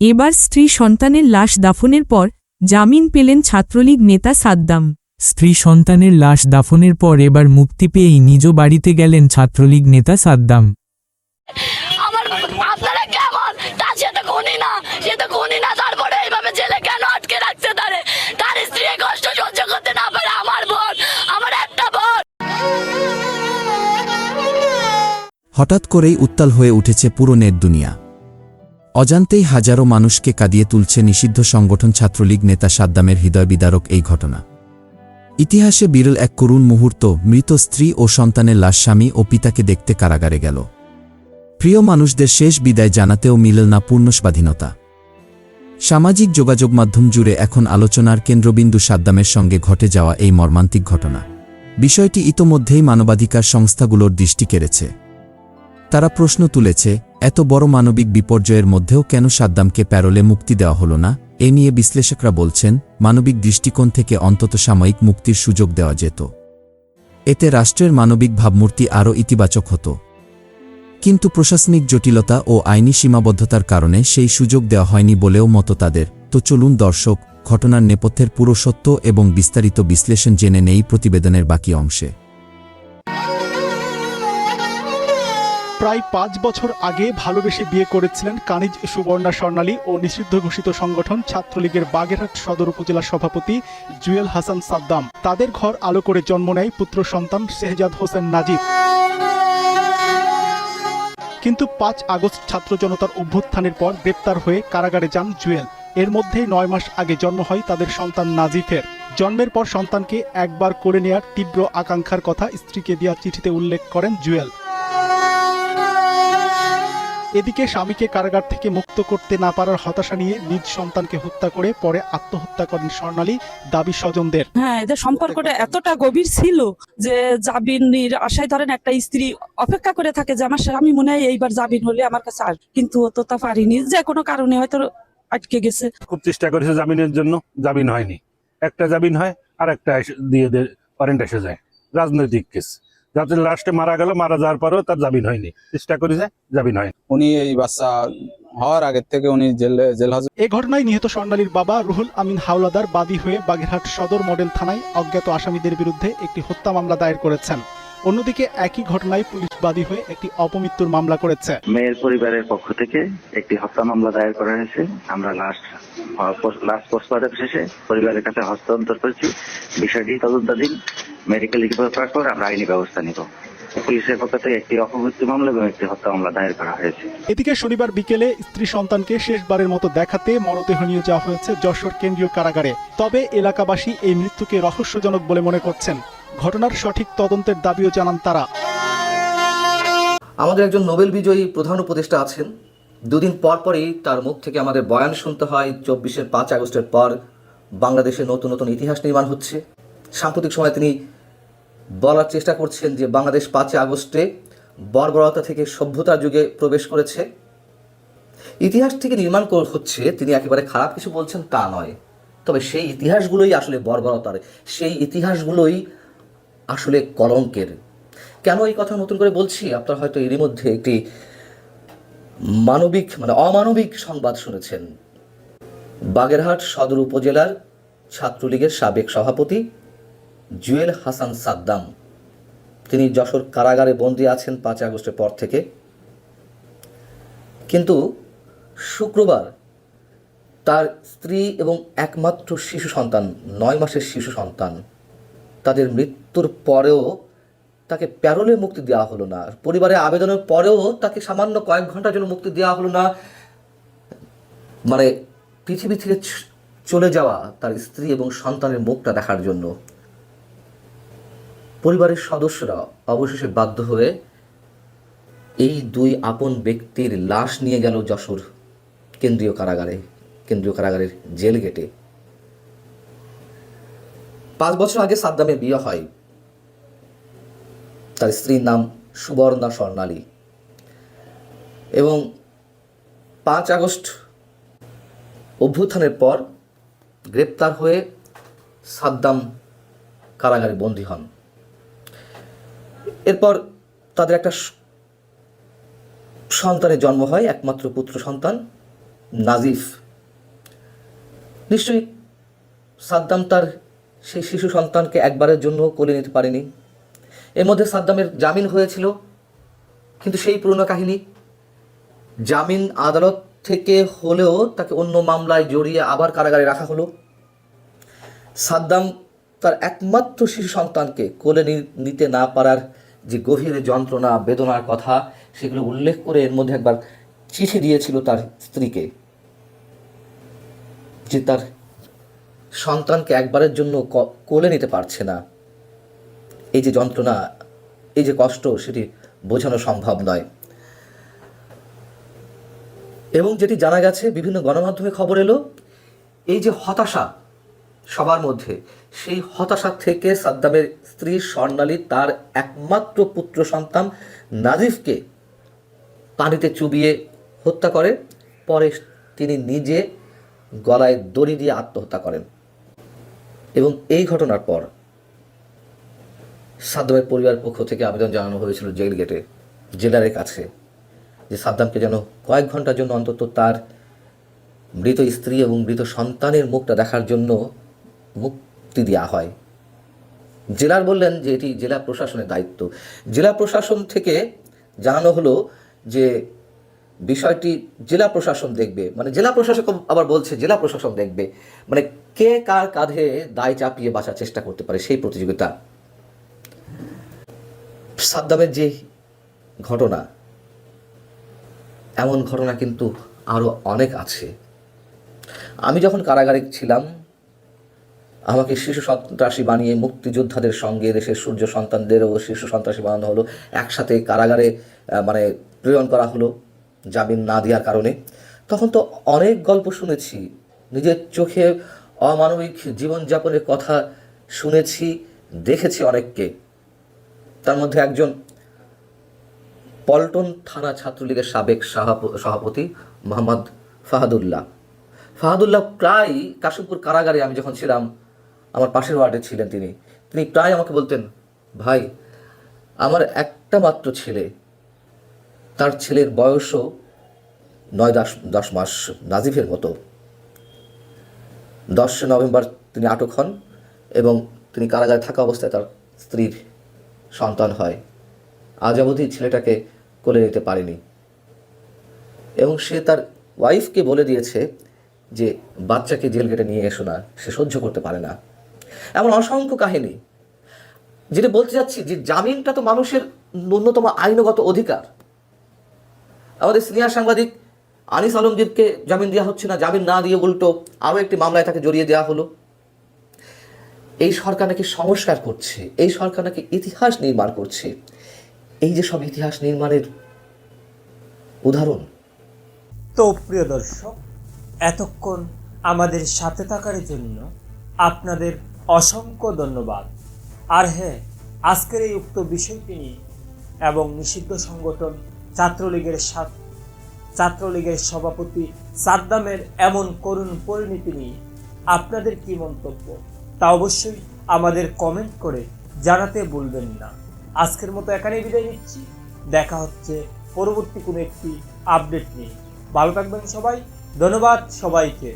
এবার স্ত্রী সন্তানের লাশ দাফনের পর জামিন পেলেন ছাত্রলীগ নেতা সাদ্দাম। স্ত্রী সন্তানের লাশ দাফনের পর এবার মুক্তি পেয়েই নিজ বাড়িতে গেলেন ছাত্রলীগ নেতা সাদ্দাম। আপনারা কেমন? সে তো খুনি না, তারপরে এইভাবে জেলে কেন আটকে রাখছে? তার স্ত্রী কষ্ট সহ্য করতে না পারে। আমার বোন, আমার একটা বোন। হঠাৎ করেই উত্তাল হয়ে উঠেছে পুরো নেট দুনিয়া। অজান্তেই হাজারো মানুষকে কাঁদিয়ে তুলছে নিষিদ্ধ সংগঠন ছাত্রলীগ নেতা সাদ্দামের হৃদয়বিদারক এই ঘটনা। ইতিহাসে বিরল এক করুণ মুহূর্ত, মৃত স্ত্রী ও সন্তানের লাশ স্বামী ও পিতাকে দেখতে কারাগারে গেল। প্রিয় মানুষদের শেষ বিদায় জানাতেও মিলল না পূর্ণ স্বাধীনতা। সামাজিক যোগাযোগ মাধ্যম জুড়ে এখন আলোচনার কেন্দ্রবিন্দু সাদ্দামের সঙ্গে ঘটে যাওয়া এই মর্মান্তিক ঘটনা। বিষয়টি ইতোমধ্যেই মানবাধিকার সংস্থাগুলোর দৃষ্টি কেড়েছে। তারা প্রশ্ন তুলেছে, এত বড় মানবিক বিপর্যয়ের মধ্যেও কেন সাদ্দামকে প্যারোলে মুক্তি দেওয়া হলো না? এ নিয়ে বিশ্লেষকরা বলছেন, মানবিক দৃষ্টিকোণ থেকে অন্তত সাময়িক মুক্তির সুযোগ দেওয়া যেত। এতে রাষ্ট্রের মানবিক ভাবমূর্তি আরও ইতিবাচক হতো। কিন্তু প্রশাসনিক জটিলতা ও আইনি সীমাবদ্ধতার কারণে সেই সুযোগ দেওয়া হয়নি বলেও মত তাদের। তো চলুন দর্শক, ঘটনার নেপথ্যের পুরো সত্য এবং বিস্তারিত বিশ্লেষণ জেনে নেই প্রতিবেদনের বাকি অংশে। প্রায় 5 বছর আগে ভালোবেসে বিয়ে করেছিলেন কানিজ সুবর্ণা স্বর্ণালী ও নিষিদ্ধ ঘোষিত সংগঠন ছাত্রলীগের বাগেরহাট সদর উপজেলা সভাপতি জুয়েল হাসান সাদ্দাম। তাদের ঘর আলো করে জন্ম নেয় পুত্র সন্তান শেহজাদ হোসেন নাজিব। কিন্তু 5 আগস্ট ছাত্র জনতার অভ্যুত্থানের পর গ্রেপ্তার হয়ে কারাগারে যান জুয়েল। এর মধ্যেই 9 মাস আগে জন্ম হয় তাদের সন্তান নাজিফের। জন্মের পর সন্তানকে একবার কোলে নেয়ার তীব্র আকাঙ্ক্ষার কথা স্ত্রীকে দেওয়া চিঠিতে উল্লেখ করেন জুয়েল। এদিকে স্বামীকে কারাগার থেকে মুক্ত করতে না পারার হতাশা নিয়ে নিজ সন্তানকে হত্যা করে পরে আত্মহত্যা করেন স্বর্ণালী, দাবি স্বজনদের। এদের সম্পর্কটা এতটা গভীর ছিল যে জামিনের আশায় ধরেন একটা স্ত্রী অপেক্ষা করে থাকে যে আমার স্বামী মনে হয় এইবার জামিন হলে আমার কাছে আসবে, কিন্তু তো তা পারিনি, যে কোনো কারণে হয়তো আটকে গেছে। খুব চেষ্টা করেছে জামিনের জন্য, জামিন হয়নি। একটা জামিন হয় আর একটা দিয়ে ওয়ারেন্ট এসে যায়। রাজনৈতিক কেস, যাতে লাস্টে মারা গেল, মারা যাওয়ার পরেও তার জামিন হয়নি। চেষ্টা করেছে, জামিন হয়। উনি এই বাচ্চা হওয়ার আগের থেকে উনি জেল হাজত। এই ঘটনায় নিহত স্বর্ণালীর বাবা রুহুল আমিন হাওলাদার বাদী হয়ে বাগেরহাট সদর মডেল থানায় অজ্ঞাত আসামিদের বিরুদ্ধে একটি হত্যা মামলা দায়ের করেছেন। অন্যদিকে একই ঘটনায় পুলিশ বাদী হয়ে একটি অপমৃত্যুর মামলা করেছে। মেয়ের পরিবারের পক্ষ থেকে একটি হত্যা মামলা দায়ের করা হয়েছে। আমরা লাস্ট পোস্টমর্টম শেষে পরিবারের কাছে হস্তান্তর করেছি। বিষয়টি তদন্তাধীন, মেডিকেল রিপোর্ট পাওয়ার পর আমরা আইনি ব্যবস্থা নিব। পুলিশের পক্ষ থেকে একটি অপমৃত্যু মামলা এবং একটি হত্যা মামলা দায়ের করা হয়েছে। এদিকে শনিবার বিকেলে স্ত্রী সন্তানকে শেষবারের মতো দেখাতে মরদেহ নিয়ে যাওয়া হয়েছে যশোর কেন্দ্রীয় কারাগারে। তবে এলাকাবাসী এই মৃত্যুকে রহস্যজনক বলে মনে করছেন। ঘটনার সঠিক তদন্তের দাবিও জানান তারা। আমাদের একজন নোবেল বিজয়ী প্রধান উপদেষ্টা আছেন। দুদিন পরই তার মুখ থেকে আমাদের বয়ান শুনতে হয় 24 5 আগস্টের পর বাংলাদেশে নতুন নতুন ইতিহাস নির্মাণ হচ্ছে। সাম্প্রতিক সময়ে তিনি বলার চেষ্টা করছেন যে বাংলাদেশ 5 আগস্টে বর্বরতা থেকে সভ্যতার যুগে প্রবেশ করেছে। ইতিহাস থেকে নির্মাণ হচ্ছে, তিনি একেবারে খারাপ কিছু বলছেন তা নয়, তবে সেই ইতিহাসগুলোই আসলে বর্বরতার, সেই ইতিহাসগুলোই আসলে কলঙ্কের। কেন এই কথা নতুন করে বলছি? আপনারা হয়তো এরই মধ্যে একটি অমানবিক সংবাদ শুনেছেন। বাগেরহাট সদর উপজেলার ছাত্রলীগের সাবেক সভাপতি জুয়েল হাসান সাদ্দাম, তিনি যশোর কারাগারে বন্দী আছেন 5 আগস্টের পর থেকে। কিন্তু শুক্রবার তার স্ত্রী এবং একমাত্র শিশু সন্তান, 9 মাসের শিশু সন্তান, তাদের মৃত্যুর পরেও তাকে প্যারোলে মুক্তি দেওয়া হলো না। পরিবারের আবেদনের পরেও তাকে সামান্য কয়েক ঘন্টার জন্য মুক্তি দেওয়া হলো না। পৃথিবী থেকে চলে যাওয়া তার স্ত্রী এবং সন্তানের মুখটা দেখার জন্য পরিবারের সদস্যরা অবশেষে বাধ্য হয়ে এই 2 আপন ব্যক্তির লাশ নিয়ে গেল যশোর কেন্দ্রীয় কারাগারের জেল গেটে। 5 বছর আগে সাদ্দামের বিয়ে হয়। তার স্ত্রীর নাম সুবর্ণা স্বর্ণালী এবং 5 আগস্ট অভ্যুত্থানের পর গ্রেপ্তার হয়ে সাদ্দাম কারাগারে বন্দী হন। এরপর তাদের একটা সন্তানের জন্ম হয়, একমাত্র পুত্র সন্তান নাজিফ, নিশ্চয়ই সাদ্দাম তার সেই শিশু সন্তানকে একবারের জন্য কোলে নিতে পারেনি। এর মধ্যে সাদ্দামের জামিন হয়েছিল, কিন্তু সেই পুরনো কাহিনী, জামিন আদালত থেকে হলেও তাকে অন্য মামলায় জড়িয়ে আবার কারাগারে রাখা হলো। সাদ্দাম তার একমাত্র শিশু সন্তানকে কোলে নিতে না পারার যে গভীর যন্ত্রণা, বেদনার কথা, সেগুলো উল্লেখ করে এর মধ্যে একবার চিঠি দিয়েছিল তার স্ত্রীকে, যে তার সন্তানকে একবারের জন্য কোলে নিতে পারছে না। এই যে যন্ত্রণা, এই যে কষ্ট, সেটি বোঝানো সম্ভব নয়। এবং যেটি জানা গেছে, বিভিন্ন গণমাধ্যমে খবর এলো, এই যে হতাশা সবার মধ্যে, সেই হতাশা থেকে সাদ্দামের স্ত্রী স্বর্ণালী তার একমাত্র পুত্র সন্তান নাজিফকে পানিতে চুবিয়ে হত্যা করে। পরে তিনি নিজে গলায় দড়ি দিয়ে আত্মহত্যা করেন। এবং এই ঘটনার পর সাদ্দামের পরিবারের পক্ষ থেকে আবেদন জানানো হয়েছিল জেল গেটে, জেলারের কাছে, যে সাদ্দামকে যেন কয়েক ঘন্টার জন্য অন্তত তার মৃত স্ত্রী এবং মৃত সন্তানের মুখটা দেখার জন্য মুক্তি দেওয়া হয়। জেলার বললেন যে এটি জেলা প্রশাসনের দায়িত্ব। জেলা প্রশাসন থেকে জানানো হলো যে বিষয়টি জেলা প্রশাসন দেখবে, মানে জেলা প্রশাসক আবার বলছে জেলা প্রশাসন দেখবে, মানে কে কার কাঁধে দায় চাপিয়ে বাঁচার চেষ্টা করতে পারে সেই প্রতিযোগিতা। সাদ্দামের যে ঘটনা, এমন ঘটনা কিন্তু আরও অনেক আছে। আমি যখন কারাগারে ছিলাম, আমাকে শিশু সন্ত্রাসী বানিয়ে মুক্তিযোদ্ধাদের সঙ্গে দেশের সূর্য সন্তানদেরও শিশু সন্ত্রাসী বানানো হলো, একসাথে কারাগারে মানে প্রেরণ করা হলো জামিন না দেওয়ার কারণে। তখন তো অনেক গল্প শুনেছি, নিজের চোখে অমানবিক জীবনযাপনের কথা শুনেছি, দেখেছি অনেককে। তার মধ্যে একজন পল্টন থানা ছাত্রলীগের সাবেক সভাপতি মোহাম্মদ ফাহাদুল্লাহ প্রায় কাশিমপুর কারাগারে আমি যখন ছিলাম, আমার পাশের ওয়ার্ডে ছিলেন তিনি প্রায় আমাকে বলতেন, ভাই আমার একটা মাত্র ছেলে, তার ছেলের বয়সও 9-10 মাস, নাজিফের মতো। 10 নভেম্বর তিনি আটক হন এবং তিনি কারাগারে থাকা অবস্থায় তার স্ত্রীর সন্তান হয়। আজ অবধি ছেলেটাকে কোলে নিতে পারেনি এবং সে তার ওয়াইফকে বলে দিয়েছে যে বাচ্চাকে জেল গেটে নিয়ে এসো না, সে সহ্য করতে পারে না। এমন অসংখ্য কাহিনী। যেটা বলতে চাচ্ছি যে জামিনটা তো মানুষের ন্যূনতম আইনগত অধিকার। আমাদের সিনিয়র সাংবাদিক আনিস আলমগীরকে জামিন দেওয়া হচ্ছে না, জামিন না দিয়ে উল্টো আরও একটি মামলায় তাকে জড়িয়ে দেওয়া হলো। এই সরকার নাকি সংস্কার করছে, এই সরকার নাকি ইতিহাস নির্মাণ করছে। এই যে সব ইতিহাস নির্মাণের উদাহরণ। তো প্রিয় দর্শক, এতক্ষণ আমাদের সাথে থাকার জন্য আপনাদের অসংখ্য ধন্যবাদ। আর হ্যাঁ, আজকের এই উক্ত বিষয়টি নিয়ে এবং নিষিদ্ধ সংগঠন ছাত্রলীগের সভাপতি সাদ্দামের এমন করুণ পরিণতি নিয়ে আপনাদের কি মন্তব্য, তা অবশ্যই আমাদের কমেন্ট করে জানাতে ভুলবেন না। আজকের মতো এখানেই বিদায় নিচ্ছি, দেখা হচ্ছে পরবর্তী কোনো একটি আপডেট নিয়ে। ভালো থাকবেন সবাই, ধন্যবাদ সবাইকে।